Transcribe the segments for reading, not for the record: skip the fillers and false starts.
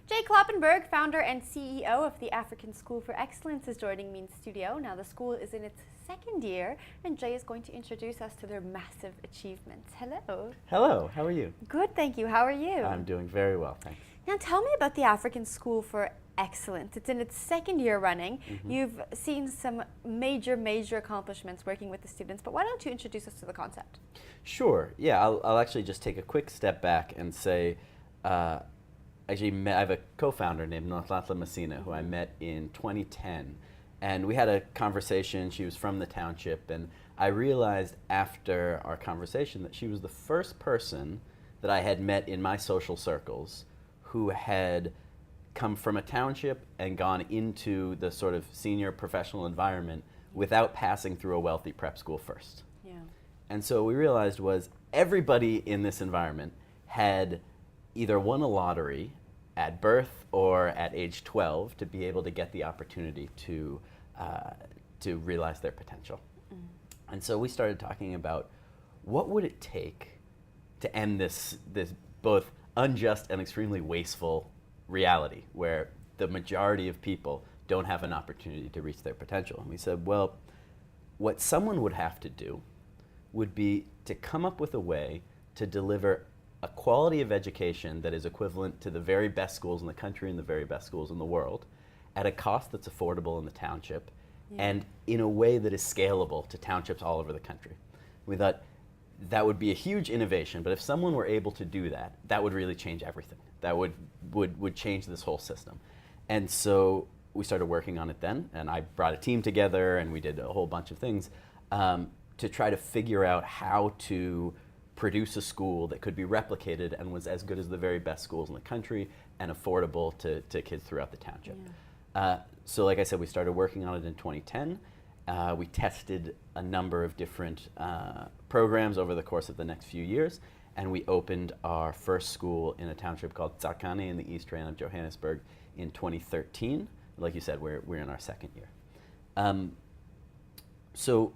Jay Kloppenberg, founder and CEO of the African School for Excellence, is joining me in studio. Now, the school is in its second year, and Jay is going to introduce us to their massive achievements. Hello. Hello, how are you? Good, thank you. How are you? I'm doing very well, thanks. Now, tell me about the African School for Excellence. It's in its second year running. You've seen some major accomplishments working with the students, but why don't you introduce us to the concept? Sure, yeah, I'll actually just take a quick step back and say, I have a co-founder named Nonhlanhla Messina who I met in 2010, and we had a conversation. She was from the township, and I realized after our conversation that she was the first person that I had met in my social circles who had come from a township and gone into the sort of senior professional environment without passing through a wealthy prep school first. Yeah. And so what we realized was everybody in this environment had either won a lottery at birth or at age 12 to be able to get the opportunity to realize their potential. And so we started talking about what would it take to end this both unjust and extremely wasteful reality where the majority of people don't have an opportunity to reach their potential. And we said, well, what someone would have to do would be to come up with a way to deliver a quality of education that is equivalent to the very best schools in the country and the very best schools in the world at a cost that's affordable in the township and in a way that is scalable to townships all over the country. We thought that would be a huge innovation, but if someone were able to do that, that would really change everything. That would change this whole system. And so we started working on it then, and I brought a team together and we did a whole bunch of things to try to figure out how to produce a school that could be replicated and was as good as the very best schools in the country and affordable to kids throughout the township. Yeah. So like I said, we started working on it in 2010. We tested a number of different programs over the course of the next few years, and we opened our first school in a township called Tsakane in the East Rand of Johannesburg in 2013. Like you said, we're in our second year. So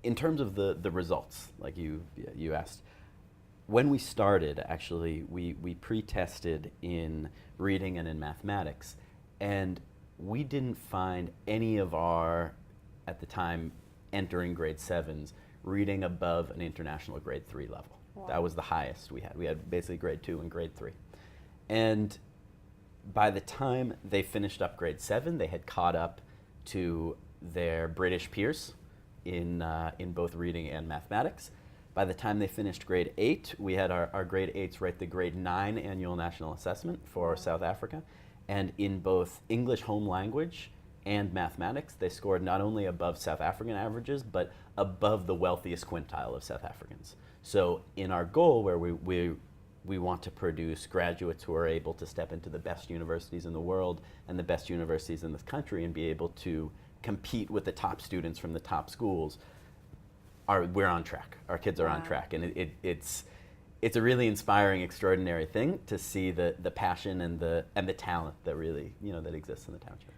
in terms of the results, like you asked, when we started, actually, we pre-tested in reading and in mathematics, and we didn't find any of our, at the time, entering grade 7s reading above an international grade 3 level. Wow. That was the highest we had. We had basically grade 2 and grade 3. And by the time they finished up grade 7, they had caught up to their British peers in both reading and mathematics. By the time they finished grade 8, we had our grade 8s write the grade 9 annual national assessment for South Africa. And in both English home language and mathematics, they scored not only above South African averages, but above the wealthiest quintile of South Africans. So in our goal, where we want to produce graduates who are able to step into the best universities in the world and the best universities in this country and be able to compete with the top students from the top schools, we're on track. Our kids are on track, and it's a really inspiring, extraordinary thing to see the passion and the talent that really that exists in the township.